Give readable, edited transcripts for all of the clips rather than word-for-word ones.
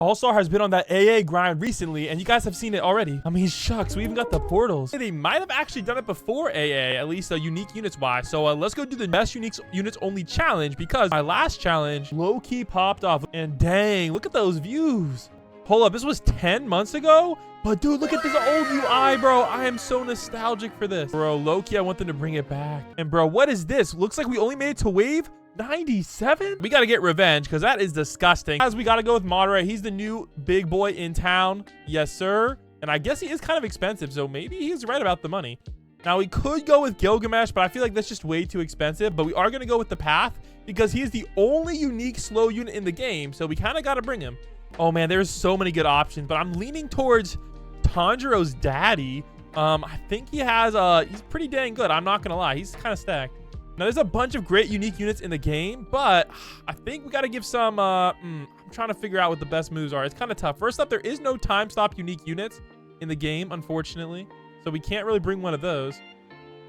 All-Star has been on that AA grind recently, and you guys have seen it already. I mean, shucks, we even got the portals. They might have actually done it before AA, at least unique units wise. So let's go do the best unique units only challenge, because my last challenge low-key popped off. And dang, look at those views. Hold up, this was 10 months ago? But dude, look at this old UI, bro. I am so nostalgic for this. Bro, low-key, I want them to bring it back. And bro, what is this? Looks like we only made it to wave 97. We gotta get revenge, because that is disgusting. As we gotta go with Moderate. He's the new big boy in town. Yes, sir. And I guess he is kind of expensive, so maybe he's right about the money. Now, we could go with Gilgamesh, but I feel like that's just way too expensive. But we are gonna go with the Path, because he is the only unique slow unit in the game, so we kind of gotta bring him. Oh man, there's so many good options, but I'm leaning towards Tanjiro's daddy. I think he has he's pretty dang good. I'm not gonna lie, he's kind of stacked. Now, there's a bunch of great unique units in the game, but I think we got to give some, I'm trying to figure out what the best moves are. It's kind of tough. First up, there is no time stop unique units in the game, unfortunately. So we can't really bring one of those.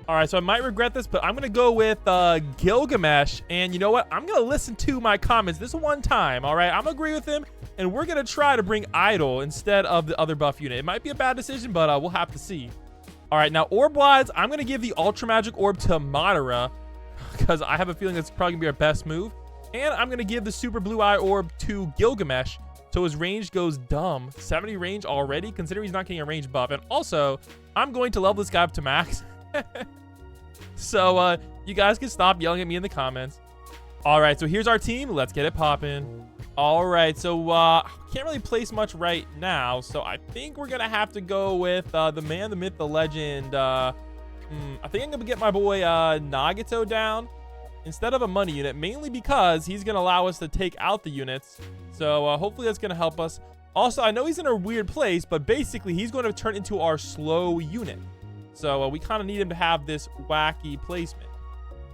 All right, so I might regret this, but I'm going to go with Gilgamesh. And you know what? I'm going to listen to my comments this one time, all right? I'm going to agree with him, and we're going to try to bring Idol instead of the other buff unit. It might be a bad decision, but we'll have to see. All right, now orb-wise, I'm going to give the Ultra Magic Orb to Madara, because I have a feeling it's probably gonna be our best move. And I'm gonna give the Super Blue Eye Orb to Gilgamesh, so his range goes dumb. 70 range already, considering he's not getting a range buff. And also, I'm going to level this guy up to max. So you guys can stop yelling at me in the comments. All right, so here's our team. Let's get it popping. All right, so can't really place much right now, so I think we're gonna have to go with the man, the myth, the legend. I think I'm gonna get my boy Nagato down instead of a money unit, mainly because he's gonna allow us to take out the units. So hopefully that's gonna help us. Also, I know he's in a weird place, but basically he's going to turn into our slow unit. So we kind of need him to have this wacky placement,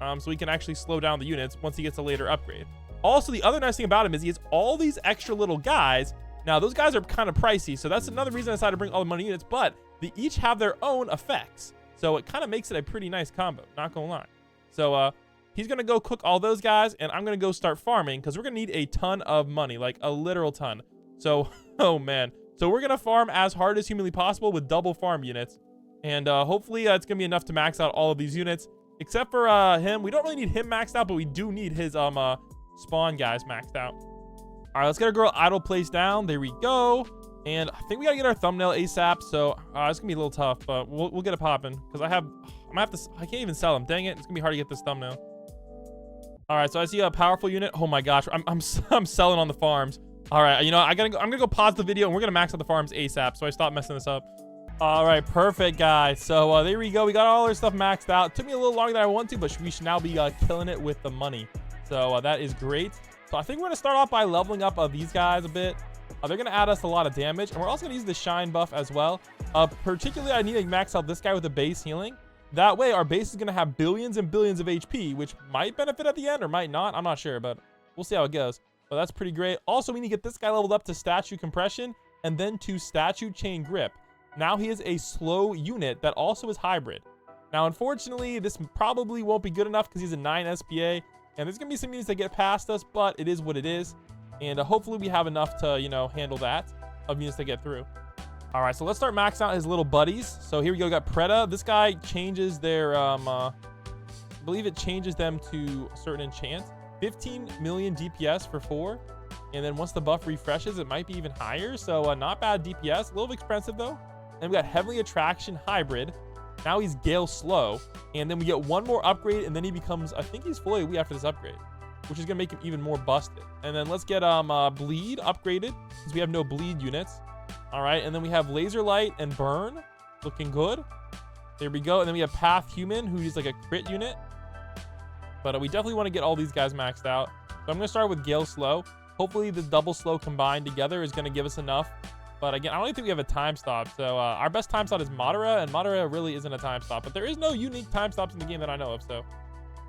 so we can actually slow down the units once he gets a later upgrade. Also, the other nice thing about him is he has all these extra little guys. Now, those guys are kind of pricey, so that's another reason I decided to bring all the money units, but they each have their own effects. So it kind of makes it a pretty nice combo, not gonna lie. So he's gonna go cook all those guys, and I'm gonna go start farming, because we're gonna need a ton of money, like a literal ton. So, oh man. So we're gonna farm as hard as humanly possible with double farm units. And hopefully it's gonna be enough to max out all of these units. Except for him. We don't really need him maxed out, but we do need his spawn guys maxed out. All right, let's get our girl Idol placed down. There we go. And I think we gotta get our thumbnail ASAP, so it's gonna be a little tough, but we'll get it popping, because I can't even sell them. Dang it, it's gonna be hard to get this thumbnail. All right, so I see a powerful unit. Oh my gosh, I'm selling on the farms. All right, you know, I'm gonna go pause the video, and we're gonna max out the farms ASAP, so I stop messing this up. All right, perfect, guys. So there we go. We got all our stuff maxed out. It took me a little longer than I wanted to, but we should now be killing it with the money. So that is great. So I think we're gonna start off by leveling up these guys a bit. They're going to add us a lot of damage, and we're also going to use the shine buff as well. Particularly, I need to max out this guy with the base healing. That way, our base is going to have billions and billions of HP, which might benefit at the end or might not. I'm not sure, but we'll see how it goes. But that's pretty great. Also, we need to get this guy leveled up to statue compression and then to statue chain grip. Now he is a slow unit that also is hybrid. Now, unfortunately, this probably won't be good enough because he's a 9 SPA, and there's going to be some units that get past us, but it is what it is. And hopefully we have enough to, you know, handle that of units to get through. All right, so let's start maxing out his little buddies. So here we go. We got Preda. This guy changes their, I believe it changes them to a certain enchant. 15 million DPS for 4. And then once the buff refreshes, it might be even higher. So not bad DPS. A little expensive, though. And we got Heavenly Attraction Hybrid. Now he's Gale Slow. And then we get one more upgrade, and then he becomes, I think he's fully AoE after this upgrade, which is going to make him even more busted. And then let's get Bleed upgraded, since we have no Bleed units. All right, and then we have Laser Light and Burn. Looking good. There we go. And then we have Path Human, who is like a crit unit. But we definitely want to get all these guys maxed out. So I'm going to start with Gale Slow. Hopefully the double slow combined together is going to give us enough. But again, I don't even think we have a time stop. So our best time stop is Madara, and Madara really isn't a time stop. But there is no unique time stops in the game that I know of, so...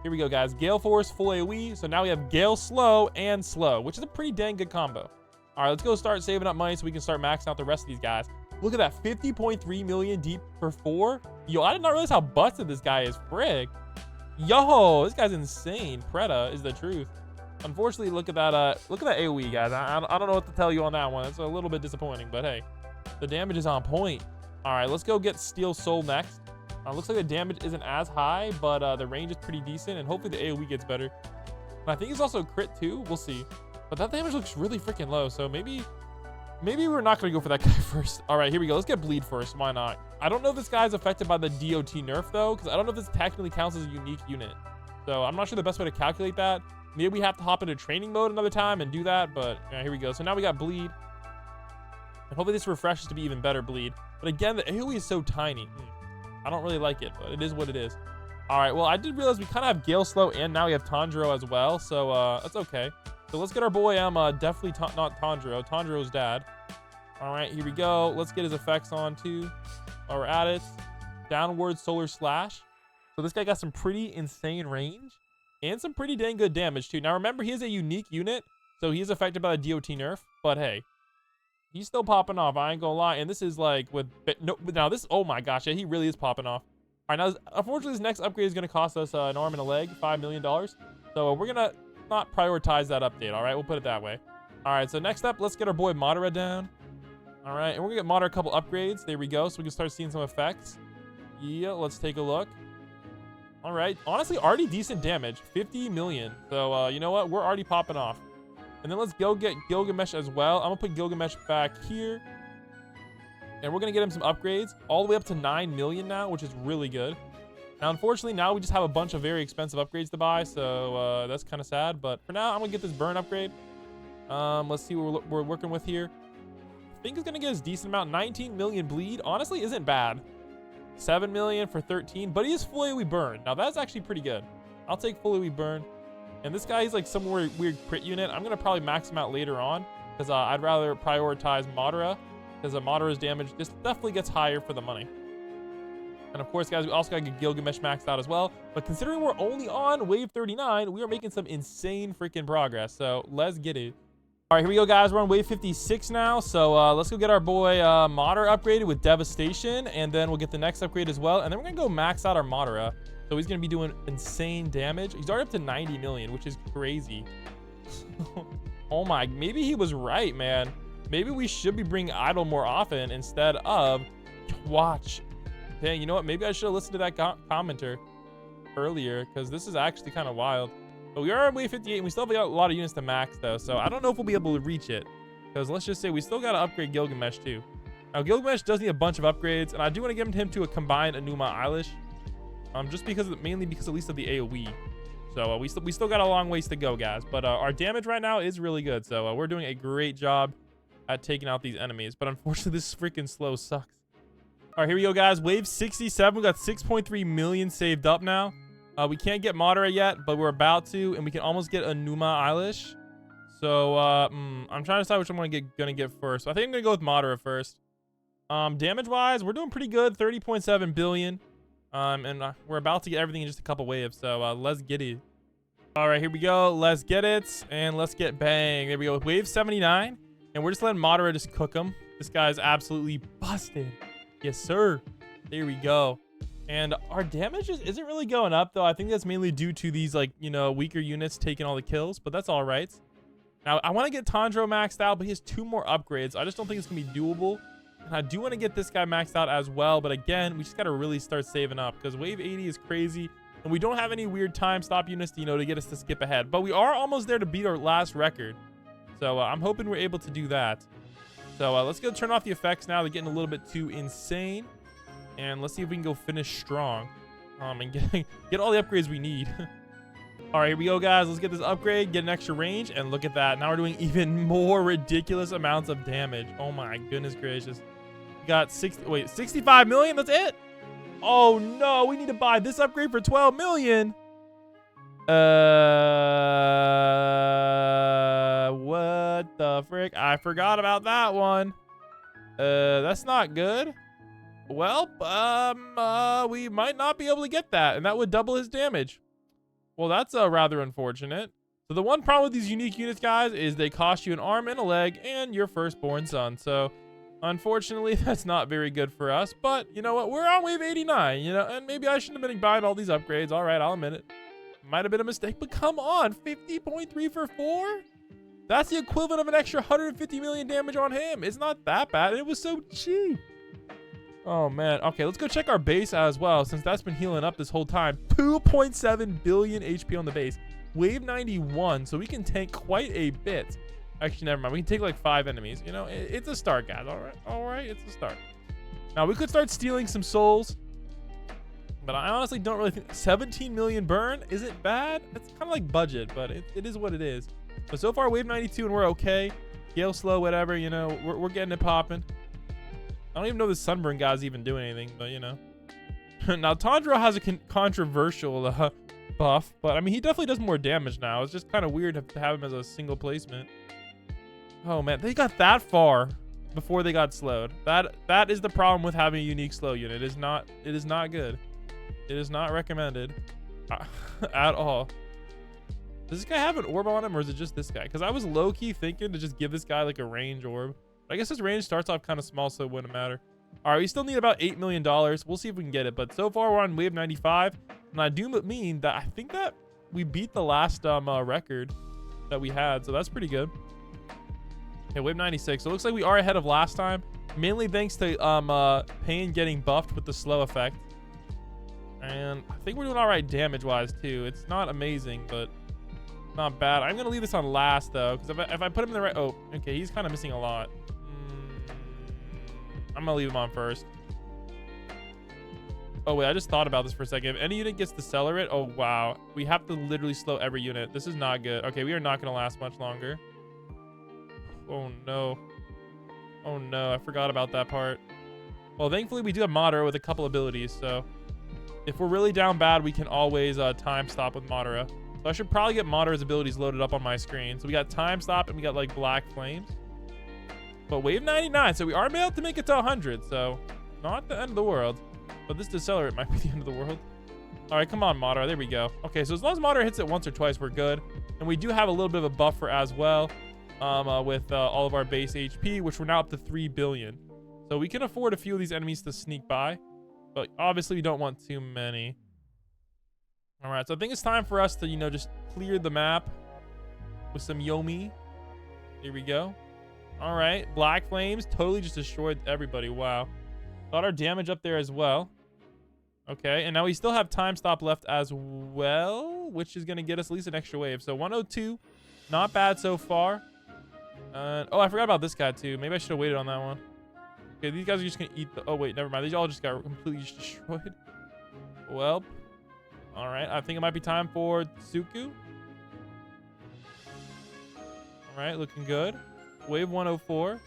Here we go, guys. Gale Force, full AoE. So now we have Gale Slow and Slow, which is a pretty dang good combo. All right, let's go start saving up money so we can start maxing out the rest of these guys. Look at that, 50.3 million deep for 4. Yo, I did not realize how busted this guy is. Frig. Yo, this guy's insane. Preda is the truth. unfortunately, look at that AoE, guys. I don't know what to tell you on that one. It's a little bit disappointing, but hey, the damage is on point. All right, let's go get Steel Soul next. Looks like the damage isn't as high, but the range is pretty decent, and hopefully the AoE gets better. And I think it's also crit too. We'll see. But that damage looks really freaking low, so maybe we're not going to go for that guy first. All right, here we go. Let's get Bleed first. Why not? I don't know if this guy's affected by the DOT nerf, though, because I don't know if this technically counts as a unique unit. So I'm not sure the best way to calculate that. Maybe we have to hop into training mode another time and do that, but yeah, here we go. So now we got Bleed. And hopefully this refreshes to be even better Bleed. But again, the AoE is so tiny. I don't really like it, but it is what it is. All right, well, I did realize we kind of have Gale Slow, and now we have Tanjiro as well, so that's okay. So let's get our boy, definitely not Tanjiro, Tanjiro's dad. All right, here we go. Let's get his effects on, too. While we're at it. Downward Solar Slash. So this guy got some pretty insane range, and some pretty dang good damage, too. Now, remember, he is a unique unit, so he's affected by the DOT nerf, but hey. He's still popping off, I ain't gonna lie. And this is like with no, now this, oh my gosh, yeah, he really is popping off. All right, now unfortunately this next upgrade is gonna cost us an arm and a leg, $5 million. So we're gonna not prioritize that update. All right, we'll put it that way. All right, so next up, let's get our boy Madara down. All right, and we're gonna get Madara a couple upgrades. There we go, so we can start seeing some effects. Yeah, let's take a look. All right, honestly, already decent damage, 50 million. So you know what, we're already popping off. And then let's go get Gilgamesh as well. I'm going to put Gilgamesh back here. And we're going to get him some upgrades. All the way up to 9 million now, which is really good. Now, unfortunately, now we just have a bunch of very expensive upgrades to buy. So that's kind of sad. But for now, I'm going to get this burn upgrade. Let's see what we're working with here. I think it's going to get us a decent amount. 19 million bleed. Honestly, isn't bad. 7 million for 13. But he is full AoE burn. Now, that's actually pretty good. I'll take full AoE burn. And this guy is like some weird crit unit. I'm going to probably max him out later on because I'd rather prioritize Madara because Madara's damage just definitely gets higher for the money. And of course, guys, we also got to get Gilgamesh maxed out as well. But considering we're only on wave 39, we are making some insane freaking progress. So let's get it. All right, here we go, guys. We're on wave 56 now. So let's go get our boy Madara upgraded with Devastation. And then we'll get the next upgrade as well. And then we're going to go max out our Madara. So he's going to be doing insane damage. He's already up to 90 million, which is crazy. Oh my, maybe he was right, man. Maybe we should be bringing Idol more often instead of Watch. Dang, you know what? Maybe I should have listened to that commenter earlier because this is actually kind of wild. But we are on wave 58 and we still have got a lot of units to max though. So I don't know if we'll be able to reach it because let's just say we still got to upgrade Gilgamesh too. Now Gilgamesh does need a bunch of upgrades and I do want to get him to a combined Enuma Eilish. Just mainly because at least of the AoE. So we still got a long ways to go, guys. But our damage right now is really good. So we're doing a great job at taking out these enemies. But unfortunately, this freaking slow sucks. All right, here we go, guys. Wave 67. We got 6.3 million saved up now. We can't get Madara yet, but we're about to, and we can almost get Enuma Eilish. So I'm trying to decide which I'm gonna get first. So I think I'm gonna go with Madara first. Damage-wise, we're doing pretty good. 30.7 billion. And we're about to get everything in just a couple waves, so let's get it. All right, here we go. Let's get it, and let's get bang. There we go. Wave 79, and we're just letting Madara just cook him. This guy's absolutely busted. Yes, sir. There we go. And our damage isn't really going up, though. I think that's mainly due to these, like, you know, weaker units taking all the kills, but that's all right. Now, I want to get Tanjiro maxed out, but he has 2 more upgrades. I just don't think it's going to be doable. And I do want to get this guy maxed out as well. But again, we just got to really start saving up because wave 80 is crazy. And we don't have any weird time stop units, you know, to get us to skip ahead. But we are almost there to beat our last record. So I'm hoping we're able to do that. So let's go turn off the effects now. They're getting a little bit too insane. And let's see if we can go finish strong. And get all the upgrades we need. All right, here we go, guys. Let's get this upgrade, get an extra range. And look at that. Now we're doing even more ridiculous amounts of damage. Oh, my goodness gracious. Got 65 million. That's it. Oh no, we need to buy this upgrade for 12 million. What the frick? I forgot about that one. That's not good. Well, we might not be able to get that, and that would double his damage. Well, that's rather unfortunate. So the one problem with these unique units, guys, is they cost you an arm and a leg and your firstborn son. So unfortunately, that's not very good for us. But you know what? We're on wave 89, you know, and maybe I shouldn't have been buying all these upgrades. All right, I'll admit it. Might have been a mistake, but come on. 50.3 for 4? That's the equivalent of an extra 150 million damage on him. It's not that bad. It was so cheap. Oh, man. Okay, let's go check our base as well, since that's been healing up this whole time. 2.7 billion HP on the base. Wave 91, so we can tank quite a bit. Actually, never mind. We can take like 5 enemies. You know, it's a start, guys. All right, it's a start. Now, we could start stealing some souls, but I honestly don't really think 17 million burn isn't bad. It's kind of like budget, but it is what it is. But so far, wave 92, and we're okay. Gale slow, whatever, you know, we're getting it popping. I don't even know this sunburn guy's even doing anything, but you know. Now, Tanjiro has a controversial buff, but I mean, he definitely does more damage now. It's just kind of weird to have him as a single placement. Oh man, they got that far before they got slowed. That is the problem with having a unique slow unit. It is not good. It is not recommended at all. Does this guy have an orb on him, or is it just this guy? Because I was low-key thinking to just give this guy like a range orb. I guess his range starts off kind of small, so it wouldn't matter. All right, we still need about $8 million. We'll see if we can get it. But so far, we're on wave 95. And I do mean that I think that we beat the last record that we had. So that's pretty good. Okay, wave 96. So it looks like we are ahead of last time. Mainly thanks to Pain getting buffed with the slow effect. And I think we're doing all right damage-wise, too. It's not amazing, but not bad. I'm going to leave this on last, though. Because if I put him in the right... Oh, okay. He's kind of missing a lot. I'm gonna leave him on first. Oh wait, I just thought about this for a second. If any unit gets to Decelerate, oh wow, we have to literally slow every unit. This is not good. Okay, we are not gonna last much longer. Oh no. Oh no, I forgot about that part. Well, thankfully we do have Madara with a couple abilities, so if we're really down bad, we can always time stop with Madara. So I should probably get Madara's abilities loaded up on my screen. So we got time stop and we got like Black Flames. But wave 99, so we are able to make it to 100, so not the end of the world. But this Decelerate might be the end of the world. All right, come on, Madara. There we go. Okay, so as long as Madara hits it once or twice, we're good. And we do have a little bit of a buffer as well with all of our base HP, which we're now up to 3 billion. So we can afford a few of these enemies to sneak by. But obviously, we don't want too many. All right, so I think it's time for us to, you know, just clear the map with some Yomi. Here we go. All right, Black Flames totally just destroyed everybody. Wow. Got our damage up there as well. Okay, and now we still have time stop left as well, which is going to get us at least an extra wave. So 102, not bad so far. Oh, I forgot about this guy too. Maybe I should have waited on that one. Okay, these guys are just going to eat the... Oh, wait, never mind. These all just got completely destroyed. Well, all right. I think it might be time for Tsuku. All right, looking good. Wave 104.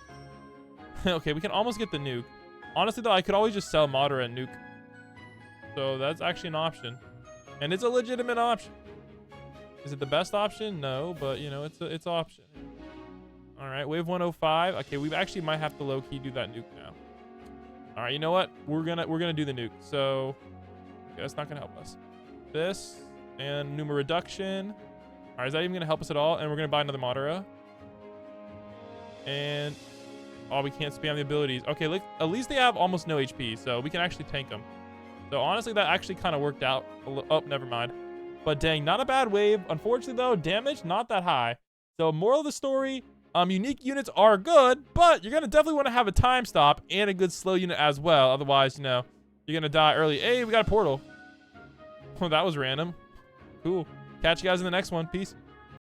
Okay, we can almost get the nuke. Honestly, though, I could always just sell Madara and nuke. So that's actually an option. And it's a legitimate option. Is it the best option? No, but, you know, it's an option. All right, wave 105. Okay, we actually might have to low-key do that nuke now. All right, you know what? We're gonna do the nuke. So okay, that's not gonna help us. This and Numa reduction. All right, is that even gonna help us at all? And we're gonna buy another Madara. And oh, we can't spam the abilities. Okay, look, at least they have almost no HP, so we can actually tank them. So honestly, that actually kind of worked out. Oh, never mind. But dang, not a bad wave. Unfortunately, though, damage not that high. So moral of the story, unique units are good, but you're gonna definitely want to have a time stop and a good slow unit as well. Otherwise, you know, you're gonna die early. Hey, we got a portal. Oh, that was random. Cool. Catch you guys in the next one. Peace.